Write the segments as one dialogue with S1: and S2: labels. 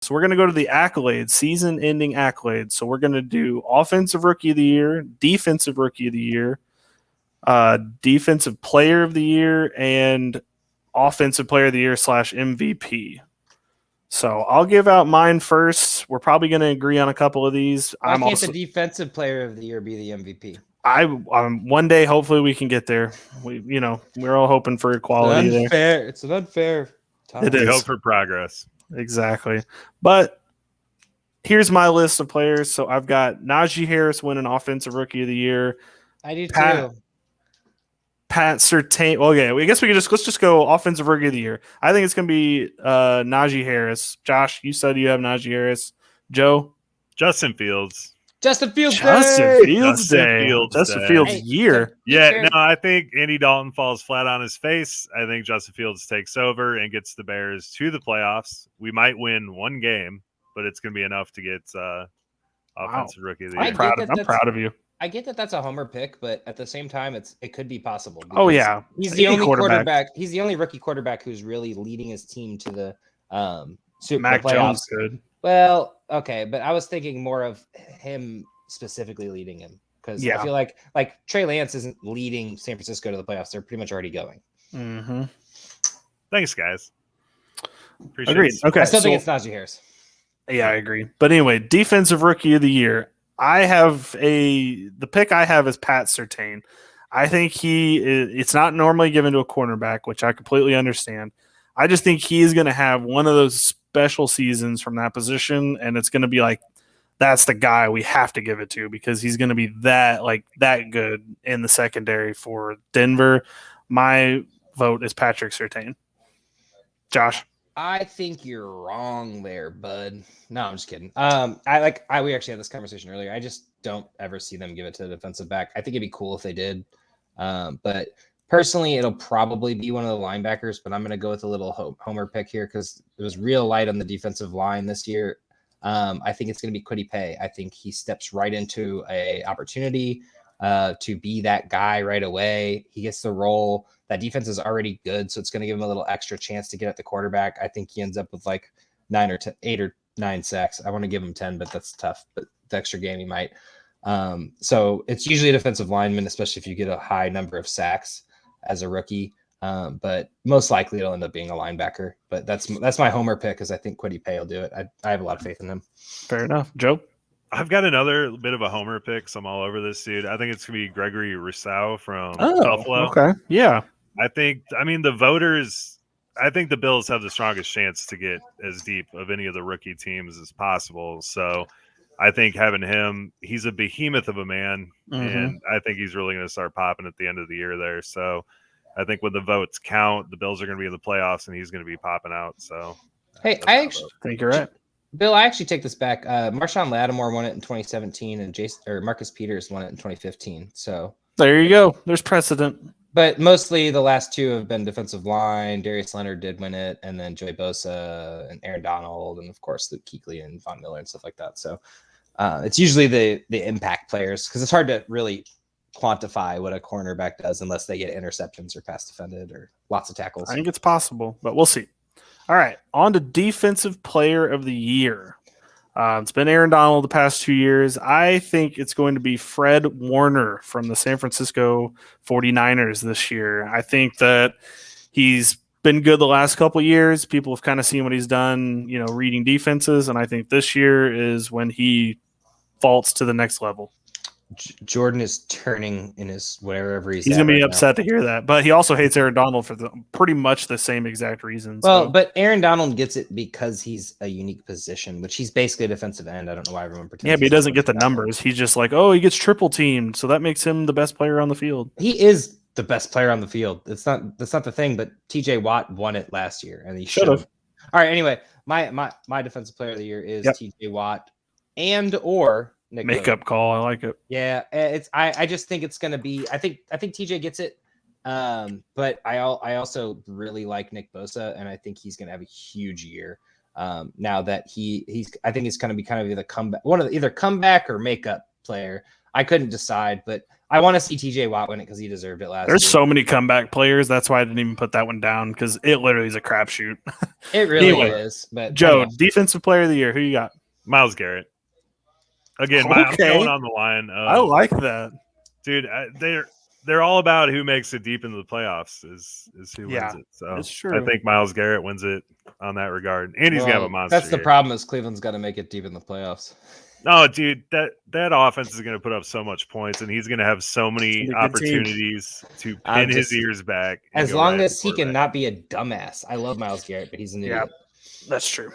S1: So we're going to go to the accolades, season-ending accolades. So we're going to do Offensive Rookie of the Year, Defensive Rookie of the Year, Defensive Player of the Year, and Offensive Player of the Year / MVP. So I'll give out mine first. We're probably going to agree on a couple of these.
S2: Why can't the Defensive Player of the Year be the MVP?
S1: One day, hopefully, we can get there. We're all hoping for equality there.
S2: It's an unfair time.
S1: It is.
S3: We hope for progress.
S1: Exactly. But here's my list of players. So I've got Najee Harris winning Offensive Rookie of the Year.
S2: I do too.
S1: Pat Surtain. Okay, I guess let's just go Offensive Rookie of the Year. I think it's going to be Najee Harris. Josh, you said you have Najee Harris. Joe?
S3: Justin Fields.
S2: Justin Fields
S1: year.
S3: Yeah, no, I think Andy Dalton falls flat on his face. I think Justin Fields takes over and gets the Bears to the playoffs. We might win one game, but it's going to be enough to get Offensive Rookie of the Year.
S1: I'm proud of you.
S2: I get that that's a homer pick, but at the same time, it could be possible.
S1: Oh yeah,
S2: he's the only quarterback. He's the only rookie quarterback who's really leading his team to the Super Bowl playoffs.
S1: Jones good.
S2: Well, okay, but I was thinking more of him specifically leading him because I feel like Trey Lance isn't leading San Francisco to the playoffs; they're pretty much already going.
S1: Mm-hmm.
S3: Thanks, guys.
S1: Agreed. Okay,
S2: I still think it's Najee Harris.
S1: Yeah, I agree. But anyway, Defensive Rookie of the Year. The pick I have is Pat Surtain. I think it's not normally given to a cornerback, which I completely understand. I just think he's going to have one of those special seasons from that position, and it's going to be like, that's the guy we have to give it to because he's going to be that good in the secondary for Denver. My vote is Patrick Surtain. Josh?
S2: I think you're wrong there, bud. No, I'm just kidding. We actually had this conversation earlier. I just don't ever see them give it to the defensive back. I think it'd be cool if they did. But personally, it'll probably be one of the linebackers, but I'm going to go with a little homer pick here because it was real light on the defensive line this year. I think it's going to be Kwity Paye. I think he steps right into a opportunity to be that guy right away. He gets the role. That defense is already good, so it's going to give him a little extra chance to get at the quarterback. I think he ends up with like 8 or 9 sacks. I want to give him 10, but that's tough. But the extra game he might. So it's usually a defensive lineman, especially if you get a high number of sacks as a rookie. But most likely it'll end up being a linebacker. But that's my homer pick because I think Kwity Paye will do it. I have a lot of faith in him.
S1: Fair enough. Joe?
S3: I've got another bit of a homer pick, so I'm all over this dude. I think it's going to be Gregory Rousseau from Buffalo.
S1: Okay. Yeah.
S3: I think the Bills have the strongest chance to get as deep of any of the rookie teams as possible. So I think having him, he's a behemoth of a man, and I think he's really going to start popping at the end of the year there. So I think when the votes count, the Bills are going to be in the playoffs, and he's going to be popping out. So
S2: hey, I
S1: think you're right.
S2: Bill, I actually take this back. Marshawn Lattimore won it in 2017, and Marcus Peters won it in 2015. So
S1: there you go. There's precedent.
S2: But mostly the last two have been defensive line. Darius Leonard did win it, and then Joey Bosa and Aaron Donald, and of course Luke Kuechly and Von Miller and stuff like that. So it's usually the impact players because it's hard to really quantify what a cornerback does unless they get interceptions or pass defended or lots of tackles.
S1: I think it's possible, but we'll see. All right, on to Defensive Player of the Year. It's been Aaron Donald the past 2 years. I think it's going to be Fred Warner from the San Francisco 49ers this year. I think that he's been good the last couple of years. People have kind of seen what he's done, reading defenses, and I think this year is when he vaults to the next level.
S2: Jordan is turning in his wherever he's
S1: going to be upset to hear that, but he also hates Aaron Donald for pretty much the same exact reasons.
S2: Well, but Aaron Donald gets it because he's a unique position, which he's basically a defensive end. I don't know why everyone pretends.
S1: Yeah, but he doesn't get the numbers. He's just like, he gets triple teamed, so that makes him the best player on the field.
S2: He is the best player on the field. That's not the thing, but TJ Watt won it last year, and he should have. All right, anyway, my defensive player of the year is TJ Watt or Nick
S1: Makeup call. I like it.
S2: Yeah, I just think it's going to be. I think TJ gets it, but I also really like Nick Bosa, and I think he's going to have a huge year. Now that I think he's going to be kind of either comeback or makeup player. I couldn't decide, but I want to see TJ Watt win it because he deserved it last
S1: There's
S2: year.
S1: so many comeback players. That's why I didn't even put that one down because it literally is a crapshoot.
S2: It really
S1: Anyway,
S2: is. But
S1: Joe, defensive player of the year. Who you got?
S3: Myles Garrett. Again, I'm
S1: Okay.
S3: going on the line.
S1: I like that.
S3: Dude, they're all about who makes it deep into the playoffs is who wins it. So
S1: it's true.
S3: I think Myles Garrett wins it on that regard. And he's gonna have a monster.
S2: That's the
S3: year.
S2: problem is Cleveland's got to make it deep in the playoffs.
S3: No, dude, that offense is going to put up so much points, and he's going to have so many opportunities to pin his ears back.
S2: As long as he can not be a dumbass. I love Myles Garrett, but he's an idiot.
S1: That's true.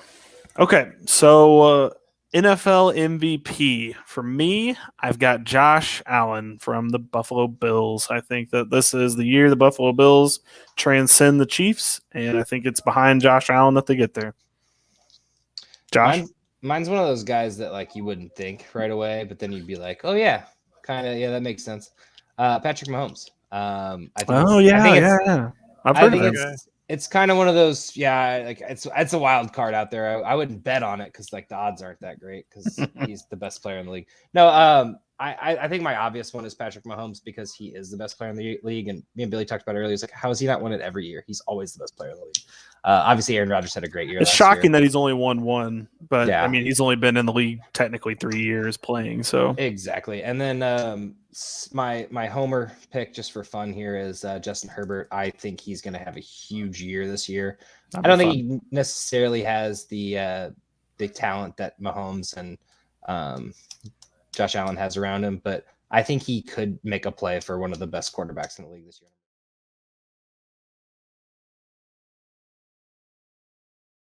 S1: Okay, so NFL MVP for me, I've got Josh Allen from the Buffalo Bills. I think that this is the year the Buffalo Bills transcend the Chiefs, and I think it's behind Josh Allen that they get there. Josh?
S2: Mine's one of those guys that like you wouldn't think right away, but then you'd be like, "Oh yeah, kind of, yeah, that makes sense." Patrick Mahomes. I think it's kind of one of those, like it's a wild card out there. I wouldn't bet on it because like the odds aren't that great because he's the best player in the league. No, I think my obvious one is Patrick Mahomes because he is the best player in the league, and me and Billy talked about it earlier. It's like, how has he not won it every year? He's always the best player in the league. Obviously, Aaron Rodgers had a great year.
S1: It's shocking that he's only won one, but I mean, he's only been in the league technically 3 years playing. So
S2: exactly. And then my homer pick just for fun here is Justin Herbert. I think he's going to have a huge year this year. I don't think he necessarily has the talent that Mahomes and Josh Allen has around him, but I think he could make a play for one of the best quarterbacks in the league this year.